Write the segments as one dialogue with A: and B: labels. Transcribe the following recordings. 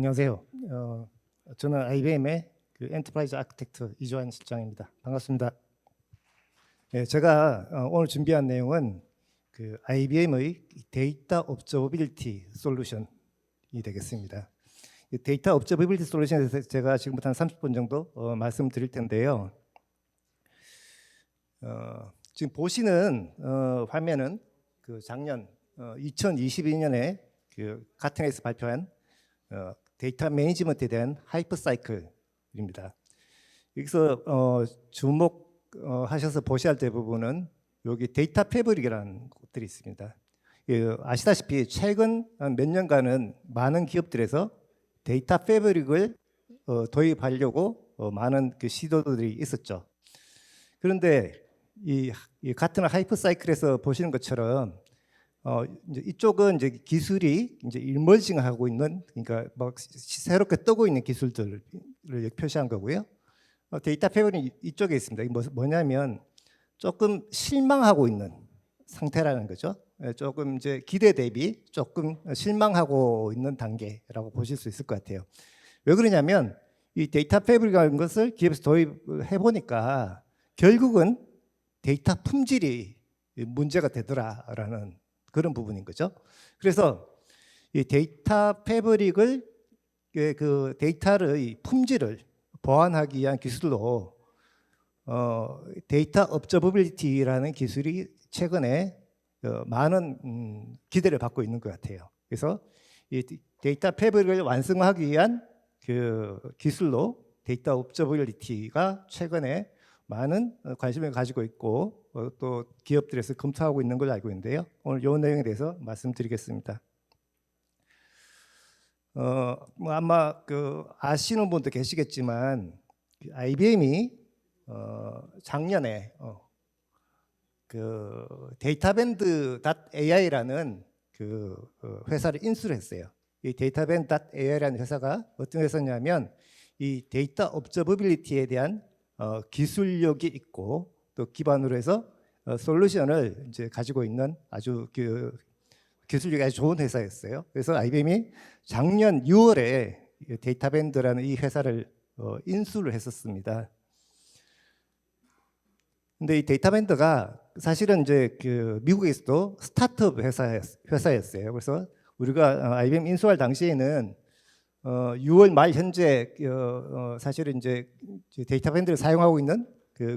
A: 안녕하세요. 저는 IBM의 엔터프라이즈 아키텍트 이조한 실장입니다. 반갑습니다. 제가 오늘 준비한 내용은 IBM의 데이터 옵저버빌리티 솔루션이 되겠습니다. 데이터 옵저버빌리티 솔루션에 대해서 제가 지금부터 한 30분 정도 말씀드릴 텐데요. 지금 보시는 화면은 작년 2022년에 같은 회사에서 발표한 데이터 매니지먼트에 대한 하이퍼 사이클입니다. 여기서 주목하셔서 보셔야 할 대부분은 여기 데이터 패브릭이라는 것들이 있습니다. 아시다시피 최근 몇 년간은 많은 기업들에서 데이터 패브릭을 도입하려고 많은 시도들이 있었죠. 그런데 이 같은 하이퍼 사이클에서 보시는 것처럼 이제 이쪽은 이제 기술이 이제 일머징하고 있는, 그러니까 막 새롭게 뜨고 있는 기술들을 표시한 거고요. 데이터 패브릭은 이쪽에 있습니다. 이게 뭐냐면 조금 실망하고 있는 상태라는 거죠. 조금 이제 기대 대비 조금 실망하고 있는 단계라고 보실 수 있을 것 같아요. 왜 그러냐면 이 데이터 패브릭이라는 것을 기업에서 도입해 보니까 결국은 데이터 품질이 문제가 되더라라는 그런 부분인 거죠. 그래서 이 데이터 패브릭을 데이터의 품질을 보완하기 위한 기술로 데이터 업저버빌리티라는 기술이 최근에 많은 기대를 받고 있는 것 같아요. 그래서 이 데이터 패브릭을 완성하기 위한 기술로 데이터 업저버빌리티가 최근에 많은 관심을 가지고 있고 또 기업들에서 검토하고 있는 걸로 알고 있는데요. 오늘 이 내용에 대해서 말씀드리겠습니다. 아마 아시는 분도 계시겠지만 IBM이 작년에 데이터밴드.ai라는 회사를 인수를 했어요. 이 데이터밴드.ai라는 회사가 어떤 회사냐면 이 데이터 업저버빌리티에 대한 기술력이 있고 또 기반으로 해서 솔루션을 이제 가지고 있는 아주 기술력이 아주 좋은 회사였어요. 그래서 IBM이 작년 6월에 데이터밴드라는 이 회사를 인수를 했었습니다. 근데 이 데이터밴드가 사실은 이제 미국에서도 스타트업 회사였어요. 그래서 우리가 IBM 인수할 당시에는 6월 말 현재 사실은 이제 데이터밴드를 사용하고 있는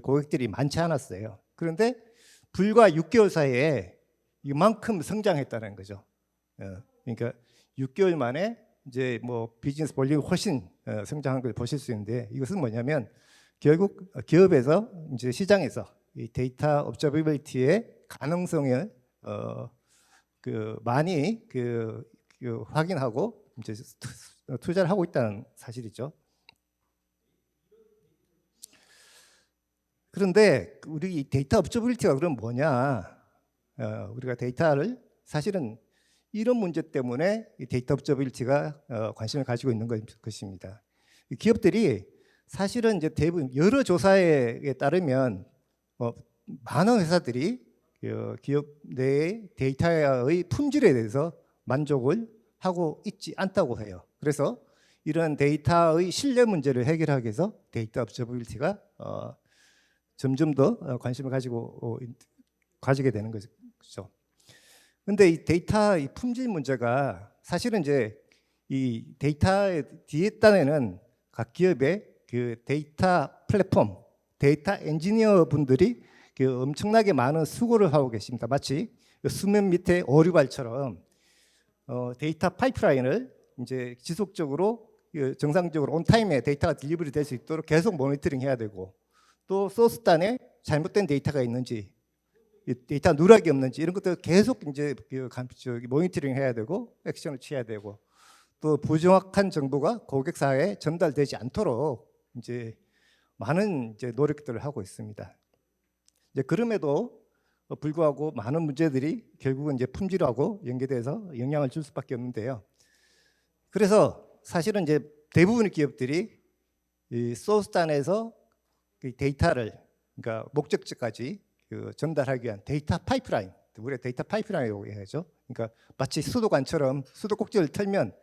A: 고객들이 많지 않았어요. 그런데 불과 6개월 사이에 이만큼 성장했다는 거죠. 그러니까 6개월 만에 이제 비즈니스 볼륨이 훨씬 성장한 걸 보실 수 있는데, 이것은 뭐냐면 결국 기업에서 이제 시장에서 이 데이터 업저버빌리티의 가능성을 많이 확인하고 이제 투자를 하고 있다는 사실이죠. 그런데 우리 이 데이터 업저버빌리티가 그럼 뭐냐? 우리가 데이터를 사실은 이런 문제 때문에 이 데이터 업저버빌리티가 관심을 가지고 있는 것입니다. 기업들이 사실은 이제 대부분 여러 조사에 따르면 많은 회사들이 기업 내의 데이터의 품질에 대해서 만족을 하고 있지 않다고 해요. 그래서 이런 데이터의 신뢰 문제를 해결하기 위해서 데이터 업저버빌리티가 점점 더 관심을 가지게 되는 거죠. 그런데 이 데이터 품질 문제가 사실은 이제 이 데이터의 뒷단에는 각 기업의 데이터 플랫폼, 데이터 엔지니어 분들이 엄청나게 많은 수고를 하고 계십니다. 마치 수면 밑에 오류발처럼 데이터 파이프라인을 이제 지속적으로 정상적으로 온타임에 데이터가 딜리버리 될 수 있도록 계속 모니터링 해야 되고, 또 소스단에 잘못된 데이터가 있는지, 데이터 누락이 없는지 이런 것들 계속 이제 모니터링 해야 되고 액션을 취해야 되고, 또 부정확한 정보가 고객사에 전달되지 않도록 이제 많은 이제 노력들을 하고 있습니다. 이제 그럼에도 불구하고 많은 문제들이 결국은 이제 품질하고 연계돼서 영향을 줄 수밖에 없는데요. 그래서 사실은 이제 대부분의 기업들이 이 소스단에서 데이터를, 그러니까 목적지까지 전달하기 위한 데이터 파이프라인, 우리가 데이터 파이프라인이라고 얘기하죠. 그러니까 마치 수도관처럼 수도꼭지를 털면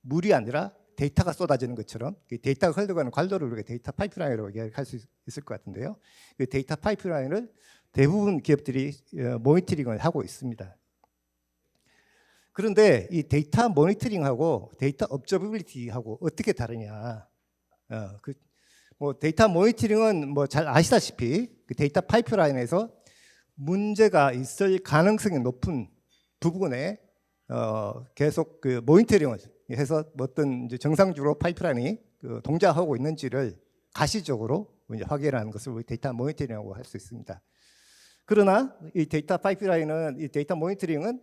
A: 물이 아니라 데이터가 쏟아지는 것처럼 데이터가 흘러가는 관로를 우리가 데이터 파이프라인이라고 이야기할 수 있을 것 같은데요. 그 데이터 파이프라인을 대부분 기업들이 모니터링을 하고 있습니다. 그런데 이 데이터 모니터링하고 데이터 업저버빌리티하고 어떻게 다르냐? 뭐 데이터 모니터링은 뭐 잘 아시다시피 그 데이터 파이프라인에서 문제가 있을 가능성이 높은 부분에 계속 그 모니터링을 해서 어떤 이제 정상적으로 파이프라인이 동작하고 있는지를 가시적으로 이제 확인하는 것을 우리 데이터 모니터링이라고 할 수 있습니다. 그러나 이 데이터 파이프라인은 이 데이터 모니터링은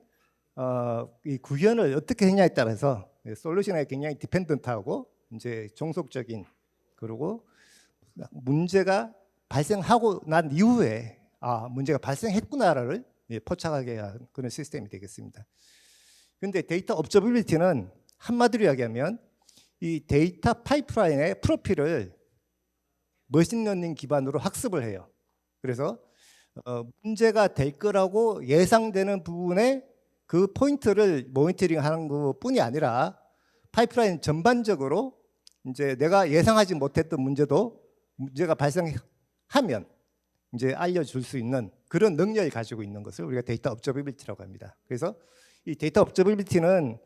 A: 이 구현을 어떻게 했냐에 따라서 솔루션에 굉장히 디펜던트하고 이제 종속적인 그리고 문제가 발생하고 난 이후에 문제가 발생했구나를 포착하게 하는 그런 시스템이 되겠습니다. 그런데 데이터 업저비빌리티는 한마디로 이야기하면 이 데이터 파이프라인의 프로필을 머신러닝 기반으로 학습을 해요. 그래서 문제가 될 거라고 예상되는 부분에 그 포인트를 모니터링하는 것뿐이 아니라 파이프라인 전반적으로 이제 내가 예상하지 못했던 문제가 발생하면 이제 알려줄 수 있는 그런 능력을 가지고 있는 것을 우리가 데이터 업저비빌리티라고 합니다. 그래서 이 데이터 업저비빌리티는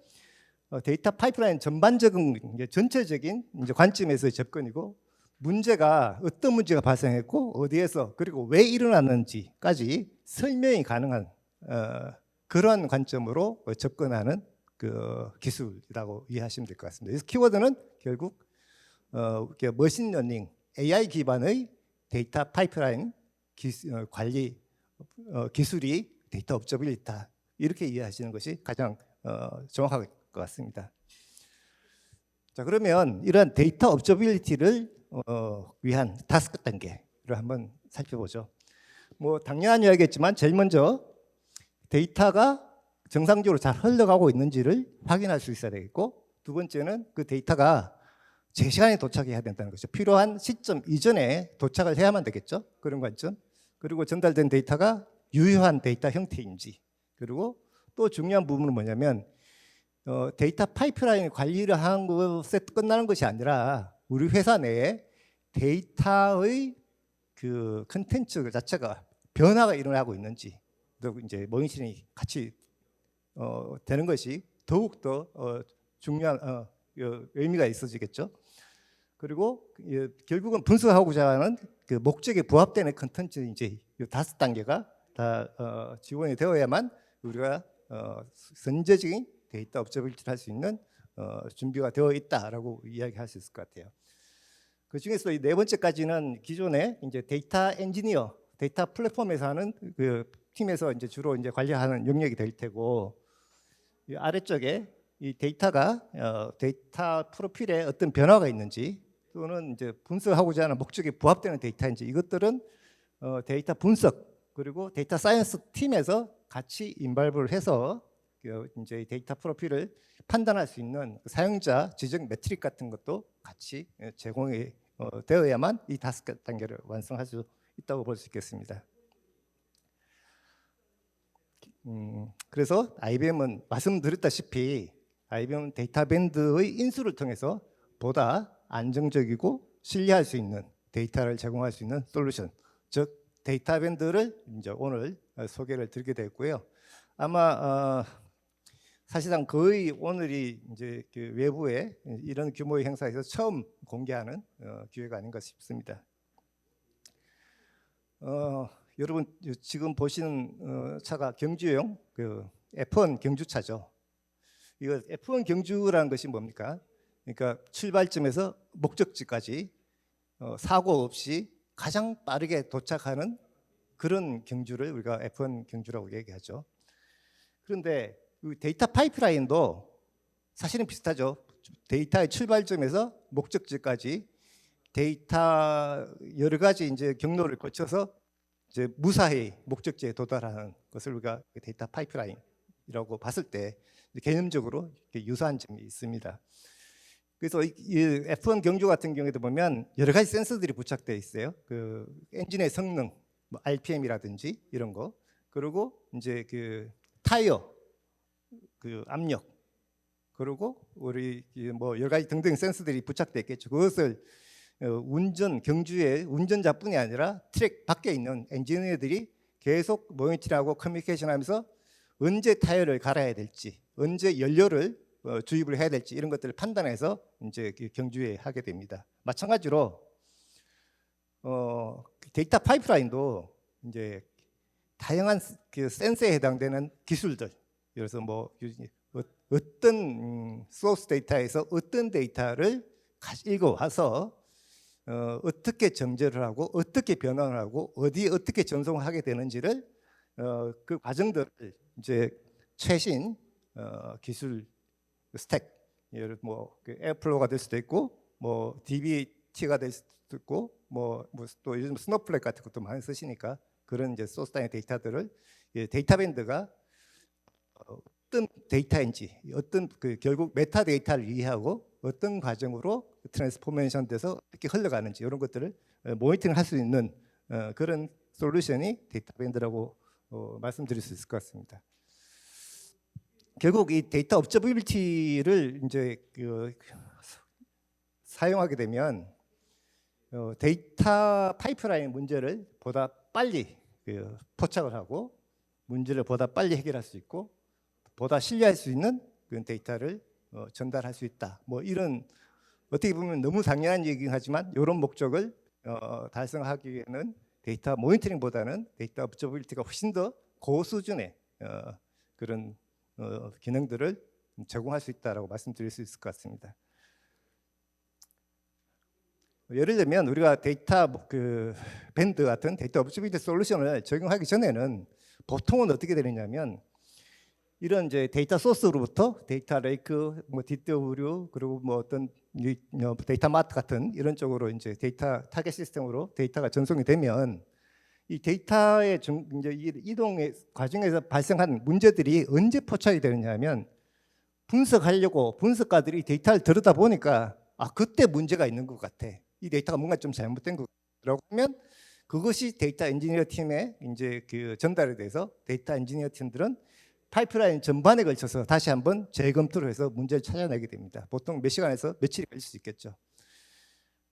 A: 데이터 파이프라인 전반적인 이제 전체적인 이제 관점에서의 접근이고 문제가 어떤 문제가 발생했고 어디에서 그리고 왜 일어났는지까지 설명이 가능한 그러한 관점으로 접근하는 그 기술이라고 이해하시면 될 것 같습니다. 그래서 키워드는 결국 머신러닝 AI 기반의 데이터 파이프라인 관리 기술이 데이터 업저빌리티다 이렇게 이해하시는 것이 가장 정확할 것 같습니다. 자, 그러면 이러한 데이터 업저빌리티를 위한 5단계를 한번 살펴보죠. 뭐 당연한 이야기겠지만 제일 먼저 데이터가 정상적으로 잘 흘러가고 있는지를 확인할 수 있어야 되겠고, 두 번째는 그 데이터가 제 시간에 도착해야 된다는 것이죠. 필요한 시점 이전에 도착을 해야만 되겠죠. 그런 관점. 그리고 전달된 데이터가 유효한 데이터 형태인지. 그리고 또 중요한 부분은 뭐냐면 데이터 파이프라인 관리를 하는 것에 끝나는 것이 아니라 우리 회사 내에 데이터의 그 컨텐츠 자체가 변화가 일어나고 있는지 또 이제 모니터링이 같이 되는 것이 더욱 더 중요한 의미가 있어지겠죠. 그리고 결국은 분석하고자 하는 그 목적에 부합되는 컨텐츠 이제 이 5단계가 다 지원이 되어야만 우리가 선제적인 데이터 업저빌리티를 할 수 있는 준비가 되어 있다라고 이야기할 수 있을 것 같아요. 그 중에서 이 네 번째까지는 기존에 이제 데이터 엔지니어, 데이터 플랫폼에서 하는 그 팀에서 이제 주로 이제 관리하는 영역이 될 테고, 이 아래쪽에 이 데이터가 데이터 프로필에 어떤 변화가 있는지 또는 이제 분석하고자 하는 목적에 부합되는 데이터인지 이것들은 데이터 분석 그리고 데이터 사이언스 팀에서 같이 인발브를 해서 이제 데이터 프로필을 판단할 수 있는 사용자 지정 매트릭 같은 것도 같이 제공이 되어야만 이 5단계를 완성할 수 있다고 볼 수 있겠습니다. 그래서 IBM은 말씀드렸다시피 IBM 데이터 밴드의 인수를 통해서 보다 안정적이고 신뢰할 수 있는 데이터를 제공할 수 있는 솔루션, 즉 데이터 밴드를 이제 오늘 소개를 드리게 됐고요. 아마 사실상 거의 오늘이 이제 그 외부에 이런 규모의 행사에서 처음 공개하는 기회가 아닌가 싶습니다. 여러분 지금 보시는 차가 경주용 그 F1 경주차죠. 이거 F1 경주라는 것이 뭡니까? 그러니까 출발점에서 목적지까지 사고 없이 가장 빠르게 도착하는 그런 경주를 우리가 F1 경주라고 얘기하죠. 그런데 데이터 파이프라인도 사실은 비슷하죠. 데이터의 출발점에서 목적지까지 데이터 여러 가지 이제 경로를 거쳐서 이제 무사히 목적지에 도달하는 것을 우리가 데이터 파이프라인이라고 봤을 때 개념적으로 유사한 점이 있습니다. 그래서 이 F1 경주 같은 경우에도 보면 여러 가지 센서들이 부착되어 있어요. 그 엔진의 성능, 뭐 RPM이라든지 이런 거, 그리고 이제 그 타이어 그 압력, 그리고 우리 뭐 여러 가지 등등 센서들이 부착돼 있겠죠. 그것을 경주의 운전자뿐이 아니라 트랙 밖에 있는 엔지니어들이 계속 모니터링하고 커뮤니케이션하면서 언제 타이어를 갈아야 될지, 언제 연료를 주입을 해야 될지 이런 것들을 판단해서 이제 경주에 하게 됩니다. 마찬가지로 데이터 파이프라인도 이제 다양한 그 센서에 해당되는 기술들, 그래서 뭐 어떤 소스 데이터에서 어떤 데이터를 읽어와서 어떻게 점제를 하고 어떻게 변환을 하고 어디에 어떻게 전송을 하게 되는지를 그 과정들을 이제 최신 기술 스택, 예를 뭐 에어플로우가 될 수도 있고 뭐 DBT가 될 수도 있고 뭐 또 요즘 스노플레이크 같은 것도 많이 쓰시니까 그런 이제 소스 단위 데이터들을 데이터 밴드가 어떤 데이터인지 어떤 결국 메타 데이터를 이해하고 어떤 과정으로 트랜스포메이션 돼서 이렇게 흘러가는지 이런 것들을 모니터링 할 수 있는 그런 솔루션이 데이터 밴드라고 말씀드릴 수 있을 것 같습니다. 결국 이 데이터 업저비빌티를 이제 사용하게 되면 데이터 파이프라인 문제를 보다 빨리 포착을 하고 문제를 보다 빨리 해결할 수 있고 보다 신뢰할 수 있는 그런 데이터를 전달할 수 있다. 뭐 이런 어떻게 보면 너무 당연한 얘기긴 하지만 이런 목적을 달성하기 위해는 데이터 모니터링보다는 데이터 업저비빌티가 훨씬 더 고수준의 그런 기능들을 제공할 수 있다라고 말씀드릴 수 있을 것 같습니다. 예를 들면 우리가 데이터 밴드 같은 데이터 업저비빌티 솔루션을 적용하기 전에는 보통은 어떻게 되느냐면 이런 이제 데이터 소스로부터 데이터 레이크, 뭐 DW 그리고 뭐 어떤 데이터 마트 같은 이런 쪽으로 이제 데이터 타겟 시스템으로 데이터가 전송이 되면 이 데이터의 이제 이동의 과정에서 발생한 문제들이 언제 포착이 되느냐면 분석하려고 분석가들이 데이터를 들여다 보니까 아 그때 문제가 있는 것 같아. 이 데이터가 뭔가 좀 잘못된 것 같라고 하면 그것이 데이터 엔지니어 팀에 이제 전달이 돼서 데이터 엔지니어 팀들은 파이프라인 전반에 걸쳐서 다시 한번 재검토를 해서 문제를 찾아내게 됩니다. 보통 몇 시간에서 며칠이 걸릴 수 있겠죠.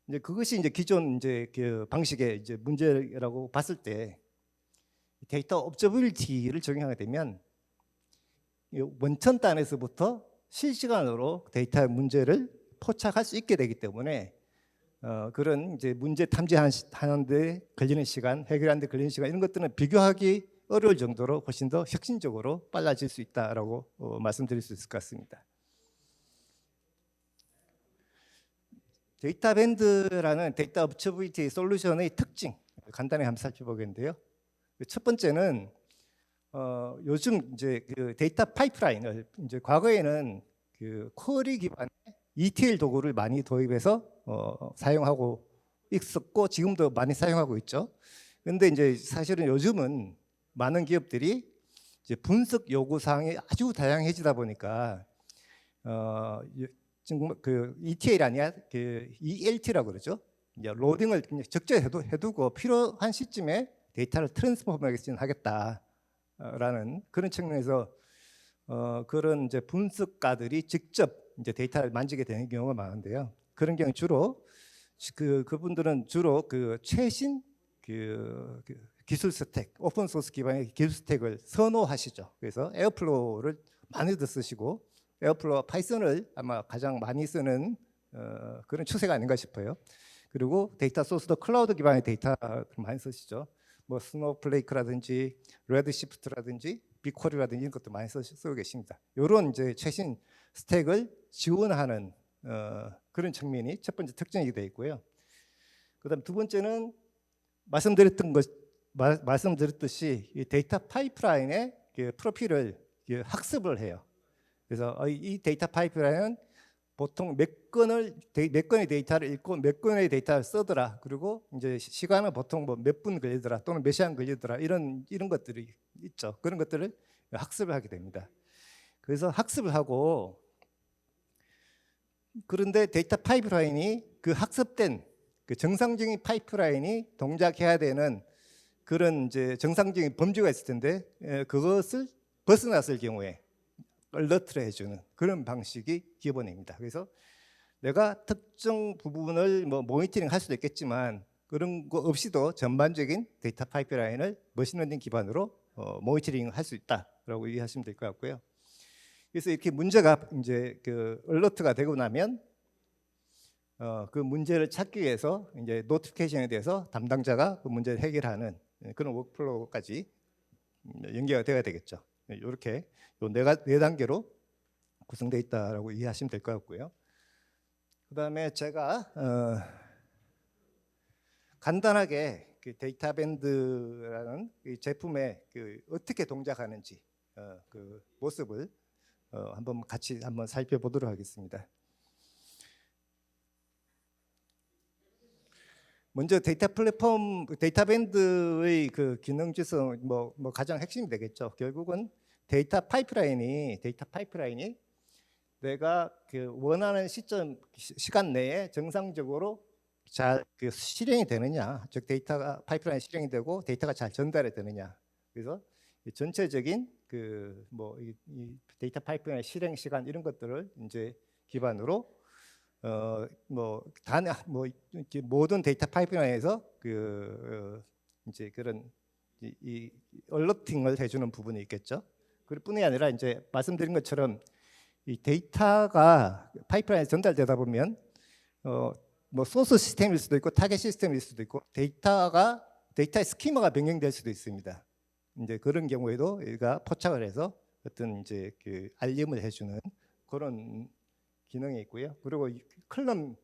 A: 이제 그것이 이제 기존 이제 방식의 이제 문제라고 봤을 때 데이터 업저비빌티를 적용하게 되면 원천단에서부터 실시간으로 데이터 문제를 포착할 수 있게 되기 때문에 그런 이제 문제 탐지하는데 걸리는 시간, 해결하는데 걸리는 시간 이런 것들은 비교하기 어려울 정도로 훨씬 더 혁신적으로 빨라질 수 있다라고 말씀드릴 수 있을 것 같습니다. 데이터 밴드라는 데이터 업저비빌티 솔루션의 특징 간단히 한번 살펴보겠는데요. 첫 번째는 요즘 이제 데이터 파이프라인을 이제 과거에는 쿼리 기반의 ETL 도구를 많이 도입해서 사용하고 있었고 지금도 많이 사용하고 있죠. 그런데 이제 사실은 요즘은 많은 기업들이 이제 분석 요구 사항이 아주 다양해지다 보니까 지금 ETL이 아니라 ELT라고 그러죠. 이제 로딩을 그냥 적절히 해두고 필요한 시점에 데이터를 트랜스포메이션 하겠다라는 그런 측면에서 그런 이제 분석가들이 직접 이제 데이터를 만지게 되는 경우가 많은데요. 그런 경우 주로 그분들은 주로 최신 기술 스택, 오픈 소스 기반의 기술 스택을 선호하시죠. 그래서 에어플로우를 많이들 쓰시고 에어플로우와 파이썬을 아마 가장 많이 쓰는 그런 추세가 아닌가 싶어요. 그리고 데이터 소스도 클라우드 기반의 데이터를 많이 쓰시죠. 뭐 스노플레이크라든지 레드시프트라든지 빅쿼리라든지 이런 것도 많이 쓰고 계십니다. 이런 이제 최신 스택을 지원하는 그런 측면이 첫 번째 특징이 되어 있고요. 그다음 두 번째는 말씀드렸듯이 이 데이터 파이프라인의 프로필을 학습을 해요. 그래서 이 데이터 파이프라인은 보통 몇 건의 데이터를 읽고 몇 건의 데이터를 쓰더라. 그리고 이제 시간은 보통 뭐 몇 분 걸리더라 또는 몇 시간 걸리더라 이런 것들이 있죠. 그런 것들을 학습을 하게 됩니다. 그래서 학습을 하고 그런데 데이터 파이프라인이 학습된 정상적인 파이프라인이 동작해야 되는 그런 이제 정상적인 범주가 있을 텐데 그것을 벗어났을 경우에 얼러트를 해주는 그런 방식이 기본입니다. 그래서 내가 특정 부분을 뭐 모니터링 할 수도 있겠지만 그런 거 없이도 전반적인 데이터 파이프라인을 머신러닝 기반으로 모니터링 할 수 있다라고 이해하시면 될 것 같고요. 그래서 이렇게 문제가 이제 그 얼러트가 되고 나면 그 문제를 찾기 위해서 이제 노티피케이션에 대해서 담당자가 그 문제를 해결하는 그런 워크플로우까지 연계가 되어야 되겠죠. 이렇게 네 단계로 구성되어 있다라고 이해하시면 될 것 같고요. 그다음에 제가 간단하게 그 데이터밴드라는 이 제품에 그 어떻게 동작하는지 그 모습을 한번 같이 한번 살펴보도록 하겠습니다. 먼저 데이터 플랫폼 데이터밴드의 그 기능 중에서 뭐 가장 핵심이 되겠죠. 결국은 데이터 파이프라인이 내가 그 원하는 시간 내에 정상적으로 잘 그 실행이 되느냐, 즉 데이터가 파이프라인 실행이 되고 데이터가 잘 전달이 되느냐. 그래서 전체적인 그 뭐 이 데이터 파이프라인 실행 시간 이런 것들을 이제 기반으로 모든 데이터 파이프라인에서 그 이제 그런 이 얼러팅을 해주는 부분이 있겠죠. 그뿐이 아니라 이제 말씀드린 것처럼 이 데이터가 파이프라인에 전달되다 보면 뭐 소스 시스템일 수도 있고 타겟 시스템일 수도 있고 데이터의 스키마가 변경될 수도 있습니다. 이제 그런 경우에도 얘가 포착을 해서 어떤 이제 그 알림을 해주는 그런 기능이 있고요. 그리고 컬럼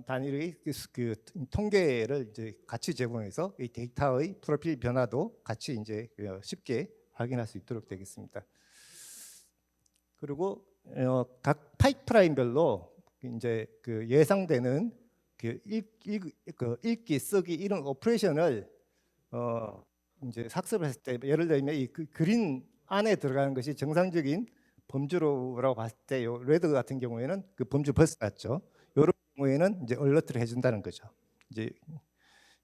A: 단위의 그 통계를 이제 같이 제공해서 이 데이터의 프로필 변화도 같이 이제 쉽게 확인할 수 있도록 되겠습니다. 그리고 각 파이프라인별로 이제 그 예상되는 그 읽기, 쓰기 이런 오퍼레이션을 이제 학습을 했을 때 예를 들면 이 그린 안에 들어가는 것이 정상적인 범주라고 봤을 때 요 레드 같은 경우에는 그 범주 벗어났죠. 이런 경우에는 이제 얼러트를 해준다는 거죠. 이제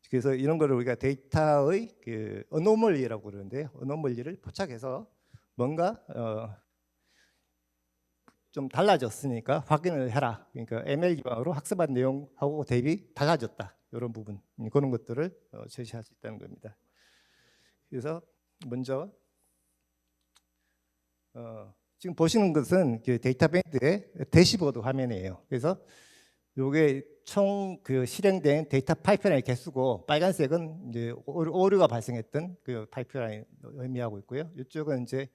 A: 그래서 이런 거를 우리가 데이터의 그 어노멀리라고 그러는데 어노멀리를 포착해서 뭔가 좀 달라졌으니까 확인을 해라. 그러니까 ML 기반으로 학습한 내용하고 대비 달라졌다. 이런 부분 그런 것들을 제시할 수 있다는 겁니다. 그래서 먼저 지금 보시는 것은 그 데이터밴드의 대시보드 화면이에요. 그래서 이게 총 그 실행된 데이터 파이프라인의 개수고 빨간색은 이제 오류가 발생했던 그 파이프라인 의미하고 있고요. 이쪽은 이제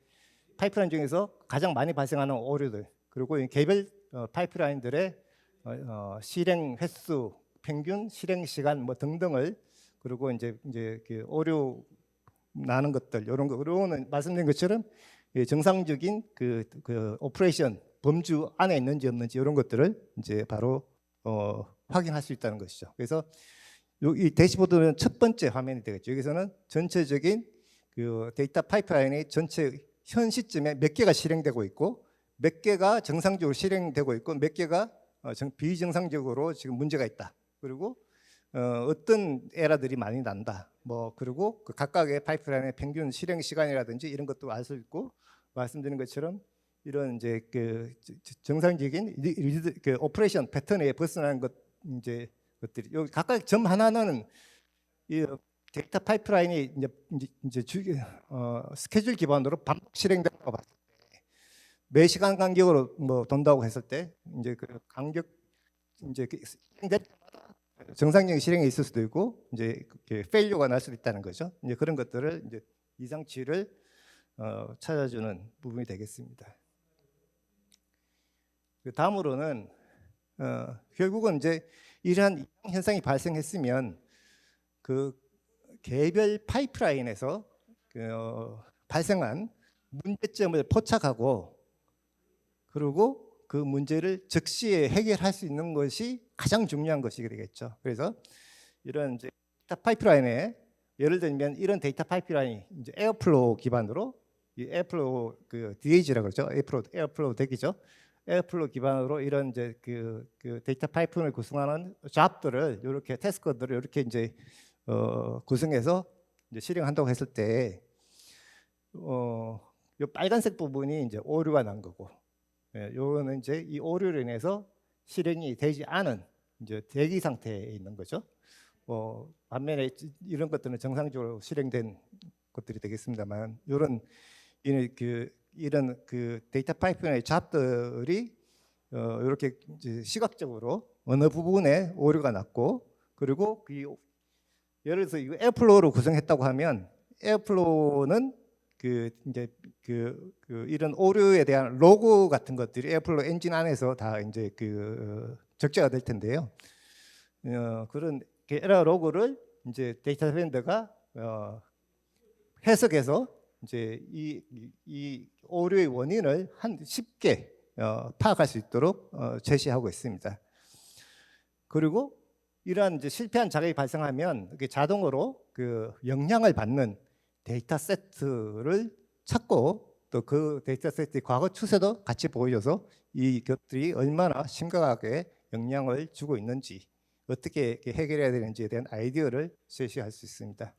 A: 파이프라인 중에서 가장 많이 발생하는 오류들 그리고 개별 파이프라인들의 실행 횟수, 평균 실행 시간 뭐 등등을 그리고 이제 그 오류 나는 것들 이런 거는 말씀드린 것처럼 정상적인 그 오퍼레이션 범주 안에 있는지 없는지 이런 것들을 이제 바로 확인할 수 있다는 것이죠. 그래서 이 대시보드는 첫 번째 화면이 되겠죠. 여기서는 전체적인 그 데이터 파이프라인이 전체 현 시점에 몇 개가 실행되고 있고 몇 개가 정상적으로 실행되고 있고 몇 개가 비정상적으로 지금 문제가 있다. 그리고 어떤 에러들이 많이 난다. 뭐 그리고 그 각각의 파이프라인의 평균 실행 시간이라든지 이런 것도 알 수 있고 말씀드린 것처럼 이런 이제 그 정상적인 그 오퍼레이션 패턴에 벗어나는 것 이제 것들이 여기 각각 점 하나하나는 이 데이터 파이프라인이 이제 스케줄 기반으로 반복 실행된다고 봤을 때 매 시간 간격으로 뭐 돈다고 했을 때 이제 그 간격 이제 실행될 때마다 정상적인 실행이 있을 수도 있고 이제 페일류가 날 수도 있다는 거죠. 이제 그런 것들을 이제 이상치를 찾아주는 부분이 되겠습니다. 그 다음으로는 결국은 이제 이러한 현상이 발생했으면 그 개별 파이프라인에서 발생한 문제점을 포착하고 그리고 그 문제를 즉시에 해결할 수 있는 것이 가장 중요한 것이 되겠죠. 그래서 이런 이제 데이터 파이프라인에 예를 들면 이런 데이터 파이프라인이 이제 에어플로우 기반으로 이 에어플로우 그 DAG라고 그러죠. 에어플로우 대기죠. 에어플로우 기반으로 이런 이제 그 데이터 파이프를 구성하는 잡들을 이렇게 태스크들을 이렇게 이제 구성해서 이제 실행한다고 했을 때 이 빨간색 부분이 이제 오류가 난 거고, 요거는 이제 이 오류로 인해서 실행이 되지 않은 이제 대기 상태에 있는 거죠. 반면에 이런 것들은 정상적으로 실행된 것들이 되겠습니다만, 이런 그 데이터 파이프라인의 잡들이 이렇게 이제 시각적으로 어느 부분에 오류가 났고, 그리고 예를 들어서 이거 에어플로우로 구성했다고 하면 에어플로우는 이제 이런 오류에 대한 로고 같은 것들이 에어플로우 엔진 안에서 다 이제 적재가 될 텐데요. 그런 에러 로그를 이제 데이터 밴드가 해석해서 이제 이 오류의 원인을 쉽게 파악할 수 있도록 제시하고 있습니다. 그리고 이러한 이제 실패한 자격이 발생하면 자동으로 영향을 받는 데이터 세트를 찾고, 또 그 데이터 세트의 과거 추세도 같이 보여줘서 이것들이 얼마나 심각하게 영향을 주고 있는지, 어떻게 해결해야 되는지에 대한 아이디어를 제시할 수 있습니다.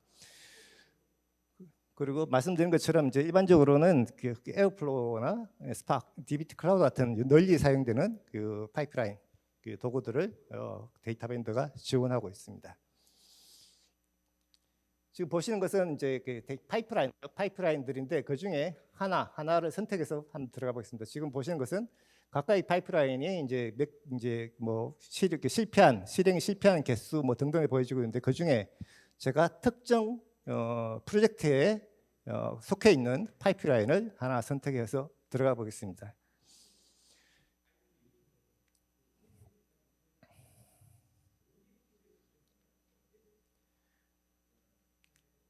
A: 그리고 말씀드린 것처럼 이제 일반적으로는 에어플로우나 스파크, DBT 클라우드 같은 널리 사용되는 파이프라인 도구들을 데이터 밴드가 지원하고 있습니다. 지금 보시는 것은 이제 파이프라인들인데, 그 중에 하나를 선택해서 한번 들어가 보겠습니다. 지금 보시는 것은 각각의 파이프라인이 이제 뭐 실행이 실패한 개수 뭐 등등을 보여주고 있는데, 그 중에 제가 특정 프로젝트에 속해 있는 파이프라인을 하나 선택해서 들어가 보겠습니다.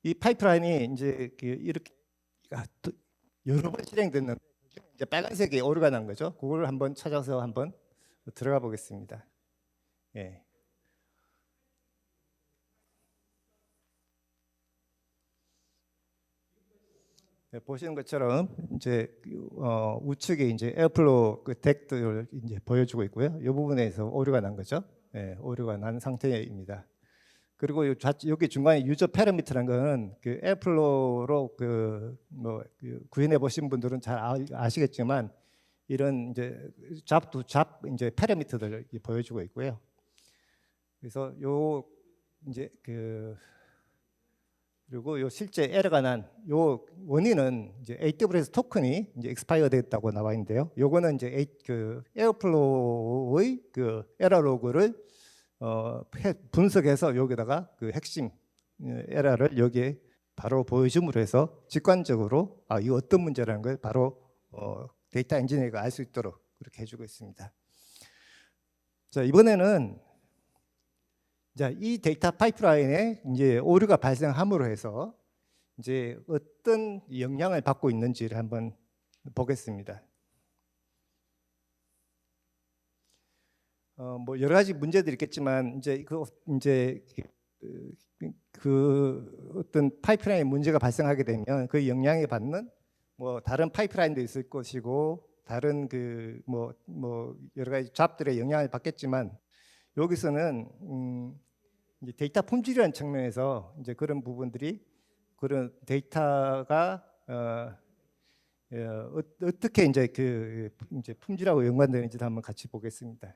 A: 이 파이프라인이 이제 이렇게 여러 번 실행됐는데 이제 빨간색이 오류가 난 거죠. 그걸 한번 찾아서 한번 들어가 보겠습니다. 예. 네, 보시는 것처럼 이제 우측에 이제 에어플로우 덱들을 이제 보여주고 있고요. 이 부분에서 오류가 난 거죠. 예, 오류가 난 상태입니다. 그리고 여기 중간에 유저 패러미터라는 거는 에어플로우로 구현해 보신 분들은 잘 아시겠지만, 이런 이제 잡 이제 패러미터들을 보여주고 있고요. 그래서 이제 그리고 요 실제 에러가 난 요 원인은 이제 AWS 토큰이 이제 익스파이어 됐다고 나와 있는데요. 요거는 이제 에어플로우의 에러 로그를 분석해서 여기다가 핵심 에러를 여기에 바로 보여줌으로 해서 직관적으로 이거 어떤 문제라는 걸 바로 데이터 엔지니어가 알 수 있도록 그렇게 해주고 있습니다. 자, 이번에는 이 데이터 파이프라인에 이제 오류가 발생함으로 해서 이제 어떤 영향을 받고 있는지를 한번 보겠습니다. 뭐 여러 가지 문제들이 있겠지만, 이제 어떤 파이프라인 문제가 발생하게 되면 그 영향을 받는 뭐 다른 파이프라인도 있을 것이고, 다른 뭐 여러 가지 잡들의 영향을 받겠지만, 여기서는 이제 데이터 품질이라는 측면에서 이제 그런 부분들이, 그런 데이터가 어떻게 이제 이제 품질하고 연관되는지도 한번 같이 보겠습니다.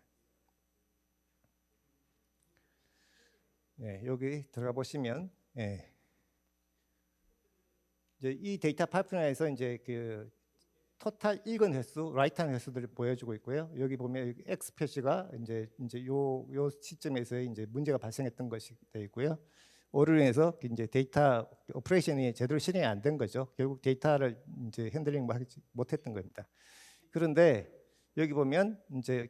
A: 네, 여기 들어가 보시면, 이제 이 데이터 파이프라인에서 이제 토탈 읽은 횟수, 라이트한 횟수들을 보여주고 있고요. 여기 보면 X 표시가 이제 요 시점에서 이제 문제가 발생했던 것이 되어 있고요. 오류로 인해서 이제 데이터 오퍼레이션이 제대로 실행이 안 된 거죠. 결국 데이터를 이제 핸들링 못했던 겁니다. 그런데 여기 보면 이제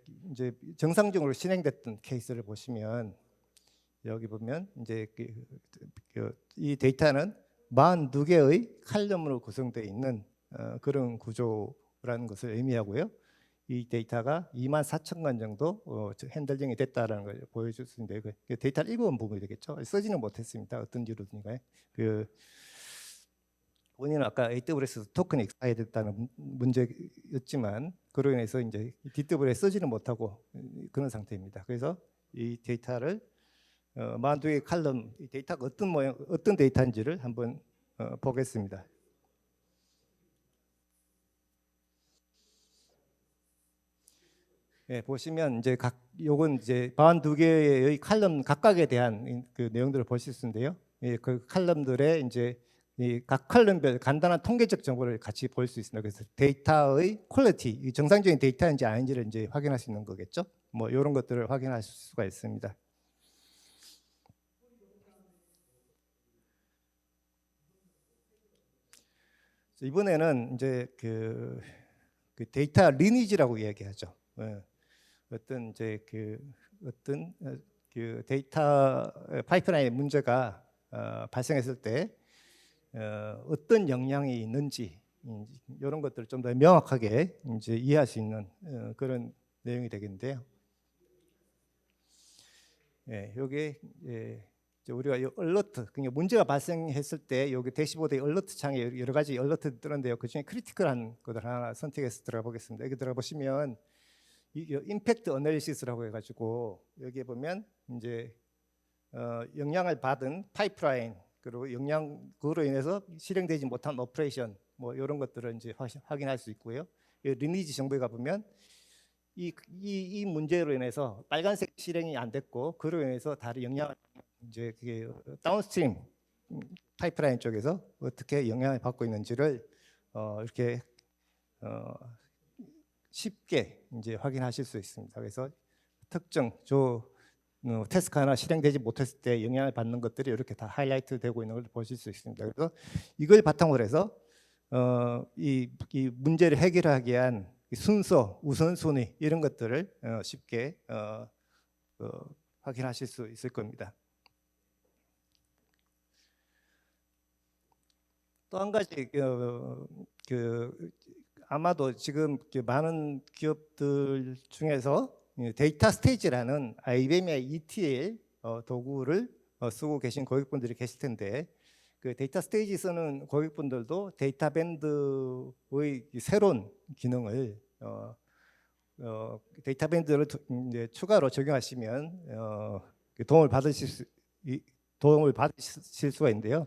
A: 정상적으로 실행됐던 케이스를 보시면, 여기 보면 이제 이 데이터는 42개의 칼럼으로 구성되어 있는 그런 구조라는 것을 의미하고요. 이 데이터가 24,000건 정도 핸들링이 됐다라는 걸 보여줄 수 있는데, 데이터를 읽어본 부분이 되겠죠. 쓰지는 못했습니다. 어떤 이유로든가요. 원인은 아까 AWS 토큰이 익스파이어 됐다는 문제였지만, 그로 인해서 이제 DW에 쓰지는 못하고 그런 상태입니다. 그래서 이 데이터를 42개의 칼럼, 이 데이터가 어떤 데이터인지를 한번 보겠습니다. 예, 보시면 이제 요건 이제 42개의 칼럼 각각에 대한 그 내용들을 보실 수 있는데요. 예, 그 칼럼들의 이제 이 각 칼럼별 간단한 통계적 정보를 같이 볼 수 있습니다. 그래서 데이터의 퀄리티, 정상적인 데이터인지 아닌지를 이제 확인할 수 있는 거겠죠. 뭐 이런 것들을 확인할 수가 있습니다. 이번에는 이제 그 데이터 리니지라고 이야기하죠. 예. 어떤 이제 어떤 그 데이터 파이프라인 문제가 발생했을 때 어떤 영향이 있는지 이런 것들을 좀 더 명확하게 이제 이해할 수 있는 그런 내용이 되겠는데요. 예, 요게 이제 우리가 이 얼러트, 그러니까 문제가 발생했을 때 여기 대시보드의 얼러트 창에 여러 가지 얼러트 뜨는데요. 그 중에 크리티컬한 것들 하나 선택해서 들어가 보겠습니다. 여기 들어가 보시면 이 임팩트 어널리시스라고 해가지고 여기에 보면 이제 영향을 받은 파이프라인 그리고 그로 인해서 실행되지 못한 오퍼레이션 뭐 이런 것들을 이제 확인할 수 있고요. 이 리니지 정보에 가보면 이 문제로 인해서 빨간색 실행이 안 됐고 그로 인해서 다른 영향을 이제 그게 다운스트림 파이프라인 쪽에서 어떻게 영향을 받고 있는지를 이렇게 쉽게 이제 확인하실 수 있습니다. 그래서 특정 태스크 하나 실행되지 못했을 때 영향을 받는 것들이 이렇게 다 하이라이트 되고 있는 걸 보실 수 있습니다. 그래서 이걸 바탕으로 해서 이 문제를 해결하기 위한 순서, 우선순위 이런 것들을 쉽게 확인하실 수 있을 겁니다. 또 한 가지 아마도 지금 많은 기업들 중에서 데이터 스테이지라는 IBM의 ETL 도구를 쓰고 계신 고객분들이 계실 텐데 그 데이터 스테이지 쓰는 고객분들도 데이터 밴드의 새로운 기능을 데이터 밴드를 이제 추가로 적용하시면 도움을 받으실 수가 있는데요.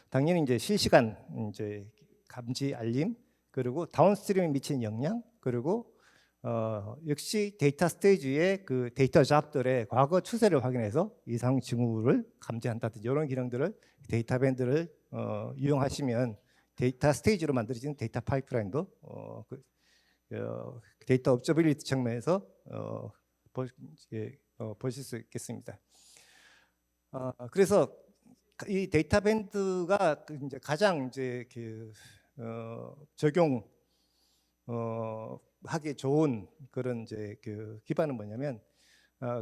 A: 당연히 이제 실시간 이제 감지 알림 그리고 다운스트림에 미친 영향 그리고 역시 데이터 스테이지의 그 데이터 잡들의 과거 추세를 확인해서 이상 징후를 감지한다든지 이런 기능들을 데이터 밴드를 이용하시면 데이터 스테이지로 만들어진 데이터 파이프라인도 데이터 업저빌리티 측면에서 보실 수 있겠습니다. 그래서 이 데이터 밴드가 이제 가장 이제 적용 하기 좋은 그런 이제 기반은 뭐냐면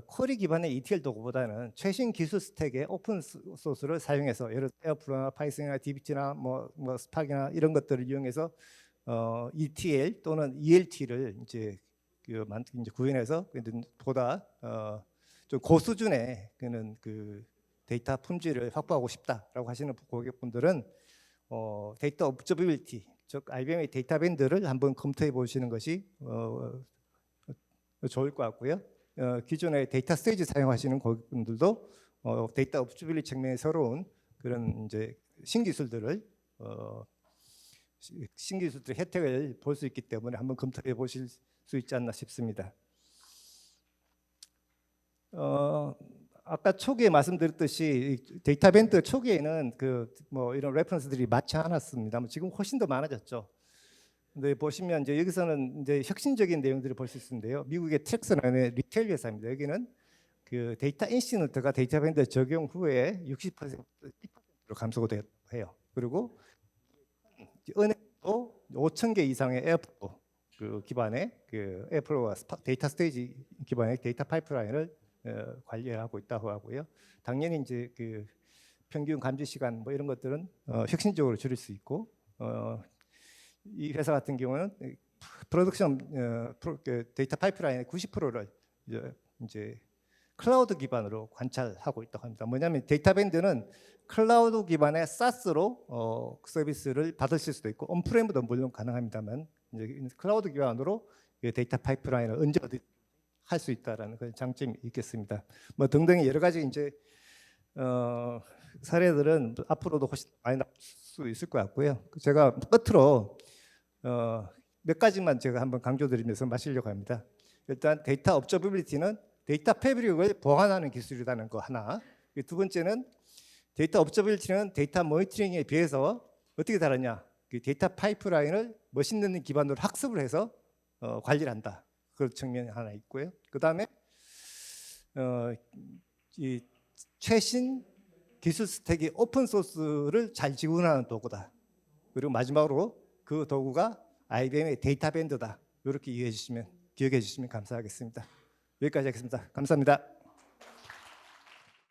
A: 쿼리 기반의 ETL 도구보다는 최신 기술 스택의 오픈 소스를 사용해서 예를 들어 에어플로우나 파이썬이나 DBT나 뭐 스팍이나 이런 것들을 이용해서 ETL 또는 ELT를 이제 구현해서 보다 좀 고수준의 그 데이터 품질을 확보하고 싶다라고 하시는 고객분들은 데이터 업저비빌티 즉 IBM의 데이터 밴드를 한번 검토해 보시는 것이 좋을 것 같고요. 기존의 데이터 스테이지 사용하시는 고객분들도 데이터 업저비빌티 측면의 새로운 그런 이제 신기술들의 혜택을 볼 수 있기 때문에 한번 검토해 보실 수 있지 않나 싶습니다. 아까 초기에 말씀드렸듯이 데이터 밴드 초기에는 뭐 이런 레퍼런스들이 많지 않았습니다. 지금 훨씬 더 많아졌죠. 근데 보시면 이제 여기서는 이제 혁신적인 내용들을 볼 수 있는데요. 미국의 트랙스라는 리테일 회사입니다. 여기는 그 데이터 인시던트가 데이터 밴드 적용 후에 60%로 감소가 해요. 그리고 은행도 5,000개 이상의 에어플로우 기반의 에어플로우와 데이터 스테이지 기반의 데이터 파이프라인을 관리하고 있다고 하고요. 당연히 이제 평균 감지 시간 뭐 이런 것들은 혁신적으로 줄일 수 있고 이 회사 같은 경우는 프로덕션 데이터 파이프라인의 90%를 이제 클라우드 기반으로 관찰하고 있다고 합니다. 뭐냐면 데이터 밴드는 클라우드 기반의 SaaS로 서비스를 받으실 수도 있고 온프레임도 물론 가능합니다만 이제 클라우드 기반으로 데이터 파이프라인을 언제 어디 할 수 있다라는 그런 장점이 있겠습니다. 뭐 등등의 여러 가지 이제 사례들은 앞으로도 훨씬 많이 나올 수 있을 것 같고요. 제가 끝으로 몇 가지만 제가 한번 강조드리면서 마치려고 합니다. 일단 데이터 업저비빌리티는 데이터 패브릭을 보완하는 기술이라는 거 하나. 두 번째는 데이터 업저비빌리티는 데이터 모니터링에 비해서 어떻게 다르냐? 그 데이터 파이프라인을 머신러닝 기반으로 학습을 해서 관리를 한다. 그런 측면이 하나 있고요. 그 다음에 이 최신 기술 스택이 오픈 소스를 잘 지원하는 도구다. 그리고 마지막으로 그 도구가 IBM의 데이터 밴드다. 이렇게 기억해 주시면 감사하겠습니다. 여기까지 하겠습니다. 감사합니다.